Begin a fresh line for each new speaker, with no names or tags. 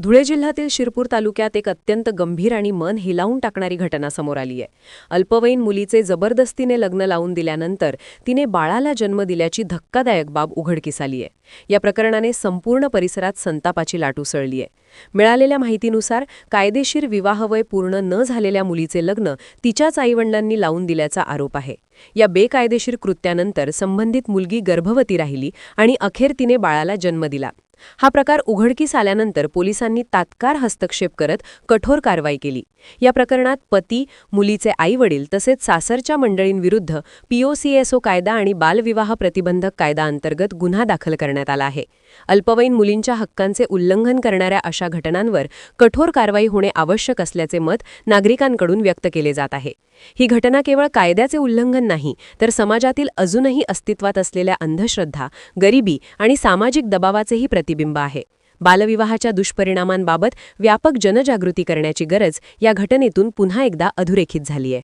धुळे जिल्ह्यातील शिरपूर तालुक्यात एक अत्यंत गंभीर आणि मन हिलावून टाकणारी घटना समोर आली आहे। अल्पवयीन मुलीचे जबरदस्तीने लग्न लावून दिल्यानंतर तिने बाळाला जन्म दिल्याची धक्कादायक बाब उघडकीस आली आहे। या प्रकरणाने संपूर्ण परिसरात संतापाची लाट उसळली आहे। मिळालेल्या माहितीनुसार कायदेशीर विवाहवय पूर्ण न झालेल्या मुलीचे लग्न तिच्याच आईवडिलांनी लावून दिल्याचा आरोप आहे। या बेकायदेशीर कृत्यानंतर संबंधित मुलगी गर्भवती राहिली आणि अखेर तिने बाळाला जन्म दिला। हा प्रकार उघडकीस आल्यानंतर पोलिसांनी तात्काळ हस्तक्षेप करत कठोर कारवाई केली। या प्रकरणात पती, मुलीचे आईवडील तसेच सासरच्या मंडळींविरुद्ध POCSO कायदा आणि बालविवाह प्रतिबंधक कायदा अंतर्गत गुन्हा दाखल करण्यात आला आहे। अल्पवयीन मुलींच्या हक्कांचे उल्लंघन करणाऱ्या अशा घटनांवर कठोर कारवाई होणे आवश्यक असल्याचे मत नागरिकांकडून व्यक्त केले जात आहे। ही घटना केवळ कायद्याचे उल्लंघन नाही, तर समाजातील अजूनही अस्तित्वात असलेल्या अंधश्रद्धा, गरिबी आणि सामाजिक दबावाचेही प्रतिबिंब आहे। बालविवाहाच्या दुष्परिणामांबाबत व्यापक जनजागृती करण्याची गरज या घटनेतून पुन्हा एकदा अधोरेखित झाली आहे।